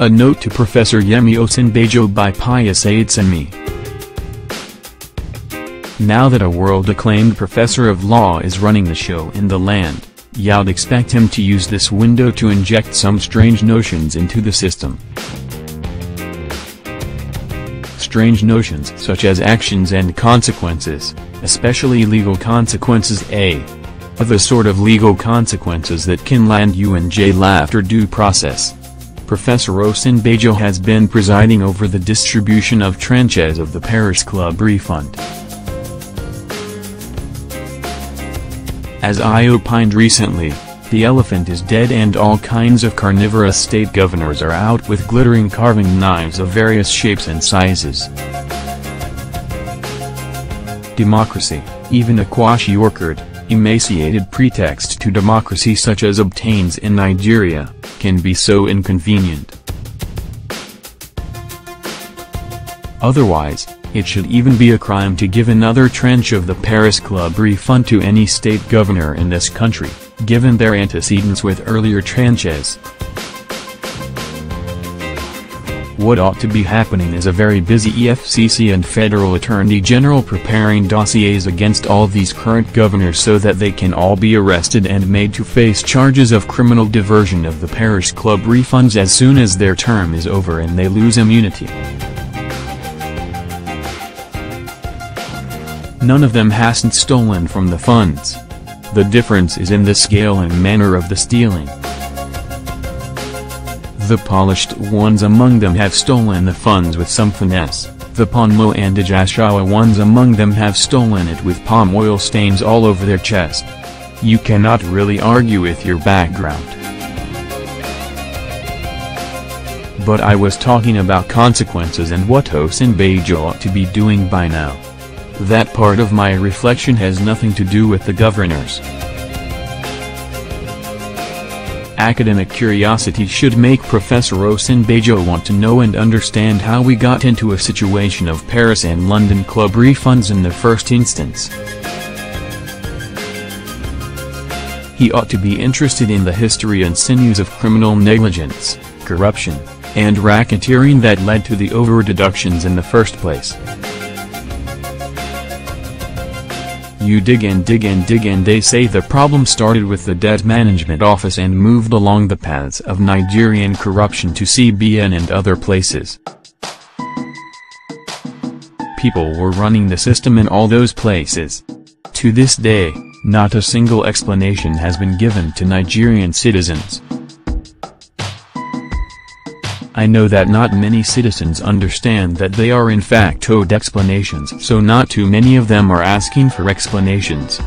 A note to Professor Yemi Osinbajo by Pius Adesanmi. Now that a world-acclaimed professor of law is running the show in the land, you'd expect him to use this window to inject some strange notions into the system. Strange notions such as actions and consequences, especially legal consequences, the sort of legal consequences that can land you in jail after due process. Professor Osinbajo has been presiding over the distribution of tranches of the Paris Club Refund. As I opined recently, the elephant is dead and all kinds of carnivorous state governors are out with glittering carving knives of various shapes and sizes. Democracy, even a quasi-orchid, emaciated pretext to democracy such as obtains in Nigeria, can be so inconvenient. Otherwise, it should even be a crime to give another tranche of the Paris Club Refund to any state governor in this country, given their antecedents with earlier tranches. What ought to be happening is a very busy EFCC and Federal Attorney General preparing dossiers against all these current governors so that they can all be arrested and made to face charges of criminal diversion of the Paris Club refunds as soon as their term is over and they lose immunity. None of them hasn't stolen from the funds. The difference is in the scale and manner of the stealing. The polished ones among them have stolen the funds with some finesse, the Ponmo and Ajashawa ones among them have stolen it with palm oil stains all over their chest. You cannot really argue with your background. But I was talking about consequences and what Osinbajo ought to be doing by now. That part of my reflection has nothing to do with the governors. Academic curiosity should make Professor Osinbajo want to know and understand how we got into a situation of Paris and London club refunds in the first instance. He ought to be interested in the history and sinews of criminal negligence, corruption, and racketeering that led to the over-deductions in the first place. You dig and dig and dig and they say the problem started with the Debt Management Office and moved along the paths of Nigerian corruption to CBN and other places. People were running the system in all those places. To this day, not a single explanation has been given to Nigerian citizens. I know that not many citizens understand that they are in fact owed explanations, so not too many of them are asking for explanations.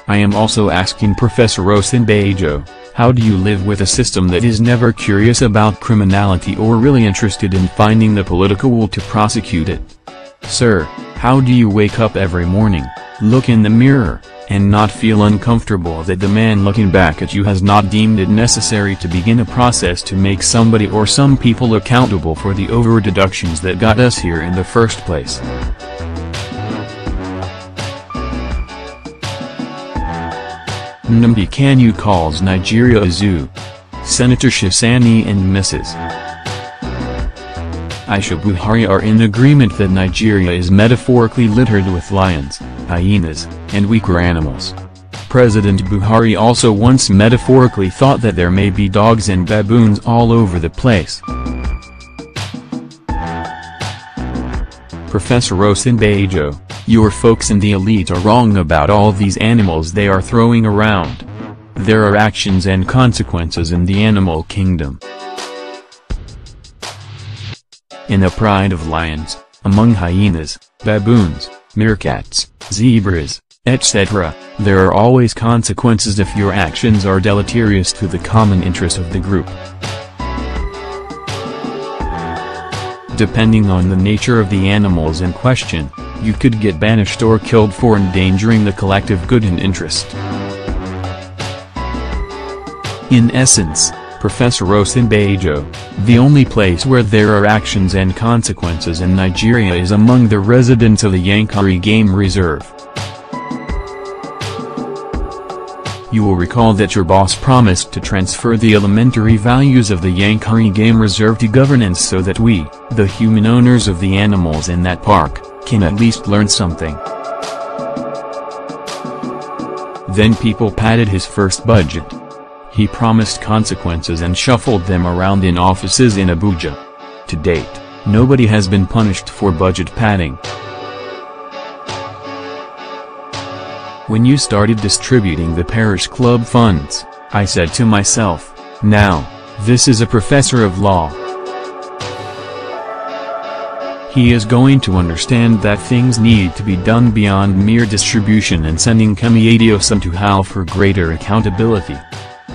I am also asking Professor Osinbajo, how do you live with a system that is never curious about criminality or really interested in finding the political will to prosecute it? Sir, how do you wake up every morning, look in the mirror, and not feel uncomfortable that the man looking back at you has not deemed it necessary to begin a process to make somebody or some people accountable for the over-deductions that got us here in the first place? Nnamdi Kanu calls Nigeria a zoo. Senator Shisani and Mrs. Aisha Buhari are in agreement that Nigeria is metaphorically littered with lions, hyenas, and weaker animals. President Buhari also once metaphorically thought that there may be dogs and baboons all over the place. Professor Osinbajo, your folks in the elite are wrong about all these animals they are throwing around. There are actions and consequences in the animal kingdom. In a pride of lions, among hyenas, baboons, meerkats, zebras, etc., there are always consequences if your actions are deleterious to the common interest of the group. Depending on the nature of the animals in question, you could get banished or killed for endangering the collective good and interest. In essence, Professor Osinbajo, the only place where there are actions and consequences in Nigeria is among the residents of the Yankari Game Reserve. You will recall that your boss promised to transfer the elementary values of the Yankari game reserve to governance so that we, the human owners of the animals in that park, can at least learn something. Then people padded his first budget. He promised consequences and shuffled them around in offices in Abuja. To date, nobody has been punished for budget padding. When you started distributing the Paris Club funds, I said to myself, now, this is a professor of law. He is going to understand that things need to be done beyond mere distribution and sending Kemi to hell for greater accountability.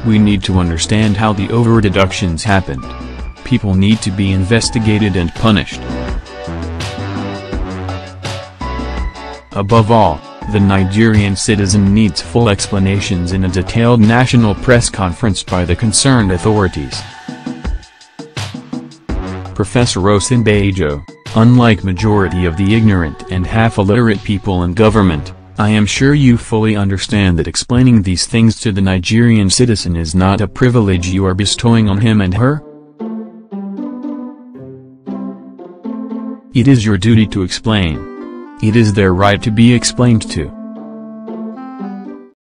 We need to understand how the over-deductions happened. People need to be investigated and punished. Above all, the Nigerian citizen needs full explanations in a detailed national press conference by the concerned authorities. Professor Osinbajo, unlike majority of the ignorant and half-illiterate people in government, I am sure you fully understand that explaining these things to the Nigerian citizen is not a privilege you are bestowing on him and her. It is your duty to explain. It is their right to be explained to.